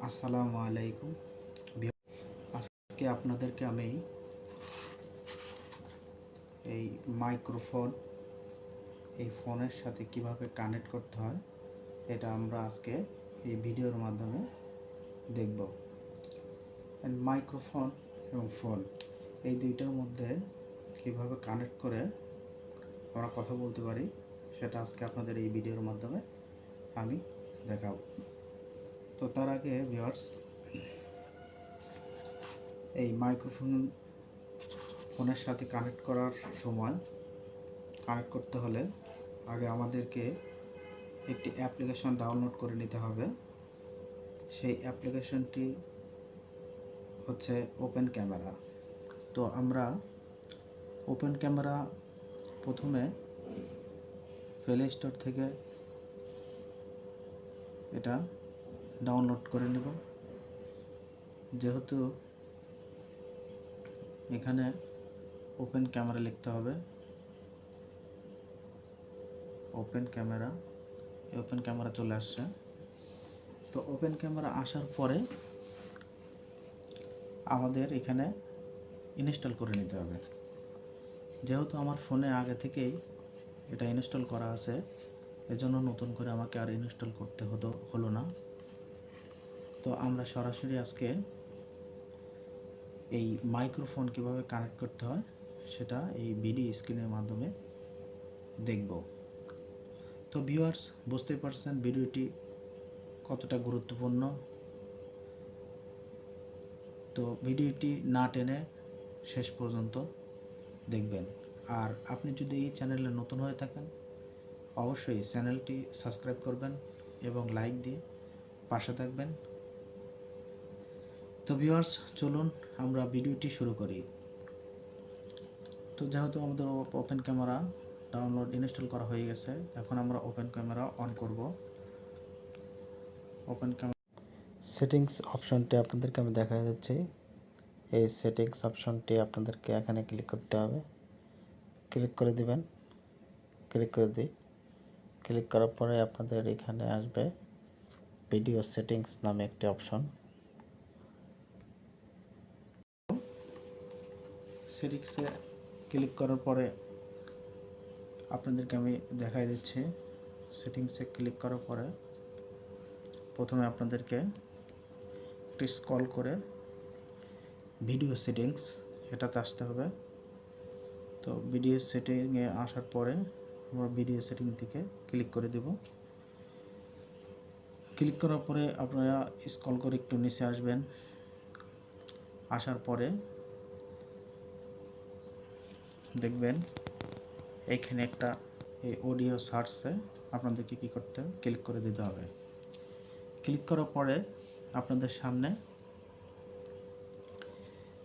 আসসালামু আলাইকুম। আজকে আপনাদেরকে আমি এই মাইক্রোফোন এই ফোনের সাথে কিভাবে কানেক্ট করতে হয় এটা আমরা আজকে এই ভিডিওর মাধ্যমে দেখব। মাইক্রোফোন এবং ফোন এই দুইটার মধ্যে কিভাবে কানেক্ট করে আমরা কথা বলতে পারি সেটা আজকে আপনাদের এই ভিডিওর মাধ্যমে আমি দেখাবো। তো তার আগে ভিউয়ার্স, এই মাইক্রোফোন ফোনের সাথে কানেক্ট করার সময় কানেক্ট করতে হলে আগে আমাদেরকে একটি অ্যাপ্লিকেশন ডাউনলোড করে নিতে হবে। সেই অ্যাপ্লিকেশনটি হচ্ছে ওপেন ক্যামেরা। তো আমরা ওপেন ক্যামেরা প্রথমে প্লে স্টোর থেকে এটা ডাউনলোড করে নেব। যেহেতু এখানে ওপেন ক্যামেরা লিখতে হবে, ওপেন ক্যামেরা, ওপেন ক্যামেরা চলে আসছে। তো ওপেন ক্যামেরা আসার পরে আমাদের এখানে ইনস্টল করে নিতে হবে। যেহেতু আমার ফোনে আগে থেকেই এটা ইনস্টল করা আছে, এজন্য নতুন করে আমাকে আর ইনস্টল করতে হলো না। তো আমরা সরাসরি আজকে এই মাইক্রোফোন কিভাবে কানেক্ট করতে হয় সেটা এই ভিডিও স্ক্রিনের মাধ্যমে দেখব। তো ভিউয়ার্স, বুঝতেই পারছেন ভিডিওটি কতটা গুরুত্বপূর্ণ। তো ভিডিওটি না টেনে শেষ পর্যন্ত দেখবেন। আর আপনি যদি এই চ্যানেলে নতুন হয়ে থাকেন অবশ্যই চ্যানেলটি সাবস্ক্রাইব করবেন এবং লাইক দিয়ে পাশে থাকবেন। তো ভিউয়ার্স, চলুন আমরা ভিডিওটি শুরু করি। তো যেহেতু আমাদের ওপেন ক্যামেরা ডাউনলোড ইনস্টল করা হয়ে গেছে, এখন আমরা ওপেন ক্যামেরা অন করব। ওপেন ক্যামেরা সেটিংস অপশনটি আপনাদেরকে আমি দেখা যাচ্ছে। এই সেটিংস অপশনটি আপনাদেরকে এখানে ক্লিক করতে হবে। ক্লিক করে দিবেন। ক্লিক করে দিই। ক্লিক করার পরে আপনাদের এখানে আসবে ভিডিও সেটিংস নামে একটি অপশন। সেটিংসে ক্লিক করার পরে আপনাদেরকে আমি দেখাই দিচ্ছি। সেটিংসে ক্লিক করার পরে প্রথমে আপনাদেরকে একটু স্ক্রল করে ভিডিও সেটিংস এটাতে আসতে হবে। তো ভিডিও সেটিংয়ে আসার পরে আমরা ভিডিও সেটিং থেকে ক্লিক করে দেব। ক্লিক করার পরে আপনারা স্ক্রল করে একটু নিচে আসবেন। আসার পরে দেখবেন এইখানে একটা এই অডিও সার্চে আপনাদেরকে কী করতে হবে, ক্লিক করে দিতে হবে। ক্লিক করার পরে আপনাদের সামনে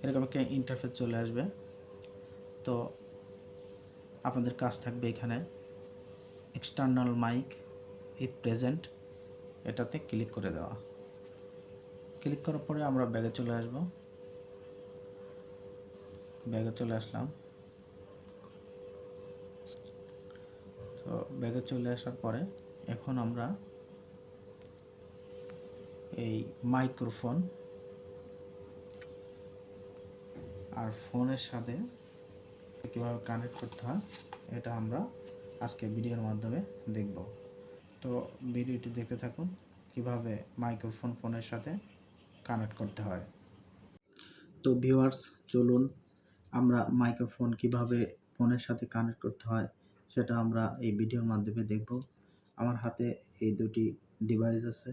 এরকম একটা ইন্টারফেস চলে আসবে। তো আপনাদের কাজ থাকবে এখানে এক্সটার্নাল মাইক ইফ প্রেজেন্ট এটাতে ক্লিক করে দেওয়া। ক্লিক করার পরে আমরা ব্যাগে চলে আসব। ব্যাগে চলে আসলাম। তো ব্যাগে চলে আসার পরে এখন আমরা এই মাইক্রোফোন আর ফোনের সাথে কীভাবে কানেক্ট করতে হয় এটা আমরা আজকে ভিডিওর মাধ্যমে দেখব। তো ভিডিওটি দেখতে থাকুন কিভাবে মাইক্রোফোন ফোনের সাথে কানেক্ট করতে হয়। তো ভিউয়ার্স, চলুন আমরা মাইক্রোফোন কিভাবে ফোনের সাথে কানেক্ট করতে হয় সেটা আমরা এই ভিডিওর মাধ্যমে দেখব। আমার হাতে এই দুটি ডিভাইস আছে,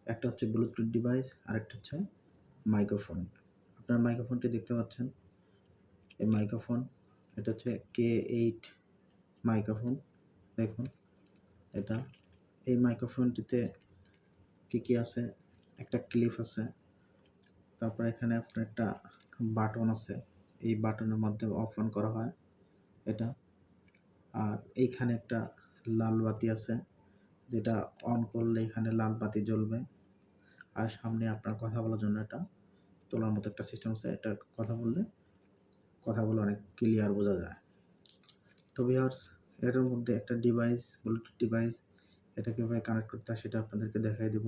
একটা হচ্ছে ব্লুটুথ ডিভাইস আর একটা হচ্ছে মাইক্রোফোন। আপনার মাইক্রোফোনটি দেখতে পাচ্ছেন, এই মাইক্রোফোন এটা হচ্ছে K8 মাইক্রোফোন। দেখুন এটা, এই মাইক্রোফোনটিতে কী আছে, একটা ক্লিপ আছে, তারপর এখানে আপনার একটা বাটন আছে, এই বাটনের মাধ্যমে অফ অন করা হয় এটা। আর এইখানে একটা লাল বাতি আছে, যেটা অন করলে এখানে লাল বাতি জ্বলবে। আর সামনে আপনার কথা বলার জন্য এটা তোলার মতো একটা সিস্টেম আছে, এটা কথাগুলো অনেক ক্লিয়ার বোঝা যায়। তো ভিউয়ার্স, এর মধ্যে একটা ডিভাইস ব্লুটুথ ডিভাইস, এটা কীভাবে কানেক্ট করতে হয় সেটা আপনাদেরকে দেখাই দেব।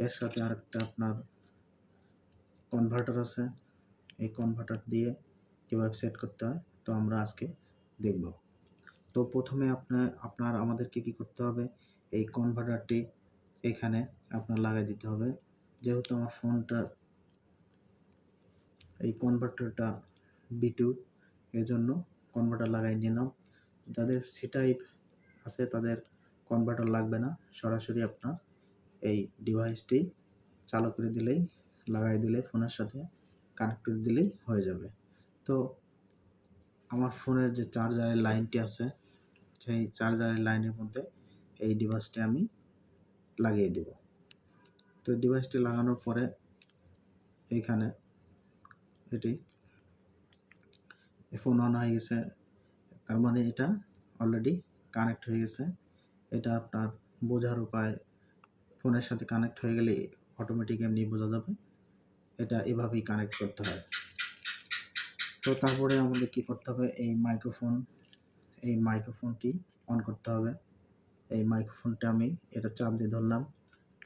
এর সাথে আরেকটা আপনার কনভার্টার আছে। এই কনভার্টার দিয়ে কীভাবে সেট করতে হয় তো আমরা আজকে দেখব। তো প্রথমে আপনার আমাদেরকে কী করতে হবে, এই কনভার্টারটি এখানে আপনার লাগাই দিতে হবে। যেহেতু আমার ফোনটা এই কনভার্টারটা B2 এজন্য কনভার্টার লাগাই নিলাম। যাদের সি টাইপ আছে তাদের কনভার্টার লাগবে না, সরাসরি আপনার এই ডিভাইসটি চালু করে দিলেই, লাগাই দিলে ফোনের সাথে কানেক্ট করে দিলেই হয়ে যাবে। তো আমার ফোনের যে চার্জারের লাইনটি আছে সেই চার্জারের লাইনের মধ্যে এই ডিভাইসটি আমি লাগিয়ে দেব। তো ডিভাইসটি লাগানোর পরে এইখানে এটি ফোন অন হয়ে গেছে, তার মানে এটা অলরেডি কানেক্ট হয়ে গেছে। এটা আপনার বোঝার উপায়, ফোনের সাথে কানেক্ট হয়ে গেলে অটোমেটিক এমনি বোঝা যাবে। এটা এভাবেই কানেক্ট করতে হয়। তো তারপরে আমাদের কী করতে হবে, এই মাইক্রোফোনটি অন করতে হবে। এই মাইক্রোফোনটা আমি এটা চাপ দিয়ে ধরলাম।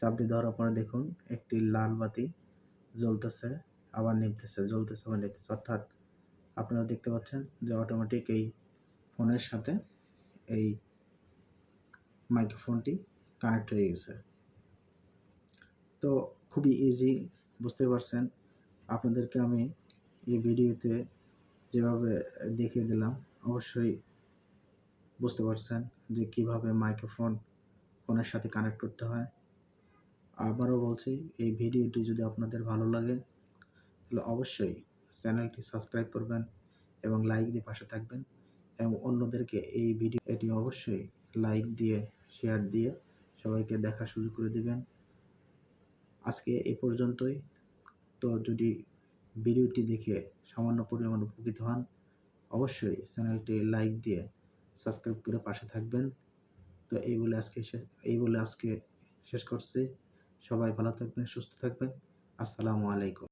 চাপ দিয়ে ধরার পরে দেখুন একটি লাল বাতি জ্বলতেছে, আবার নিভতেছে, জ্বলতেছে আবার নিভতেছে। অর্থাৎ আপনারা দেখতে পাচ্ছেন যে অটোমেটিক এই ফোনের সাথে এই মাইক্রোফোনটি কানেক্ট হয়ে গেছে। তো খুবই ইজি, বুঝতে পারছেন। আপনাদেরকে আমি এই ভিডিওতে যেভাবে দেখিয়ে দিলাম অবশ্যই বুঝতে পারছেন যে কীভাবে ফোনের সাথে কানেক্ট করতে হয়। আবারও বলছি, এই ভিডিওটি যদি আপনাদের ভালো লাগে তাহলে অবশ্যই চ্যানেলটি সাবস্ক্রাইব করবেন এবং লাইক দিয়ে পাশে থাকবেন এবং অন্যদেরকে এটি অবশ্যই লাইক দিয়ে, শেয়ার দিয়ে সবাইকে দেখার সুযোগ করে দিবেন। আজকে এই পর্যন্তই। তো যদি ভিডিওটি দেখে সামান্য পরিমাণ উপকৃত হন অবশ্যই চ্যানেলটি লাইক দিয়ে সাবস্ক্রাইব করে পাশে থাকবেন। তো এই বলে আজকে শেষ করছি। সবাই ভালো থাকবেন, সুস্থ থাকবেন। আসসালামু আলাইকুম।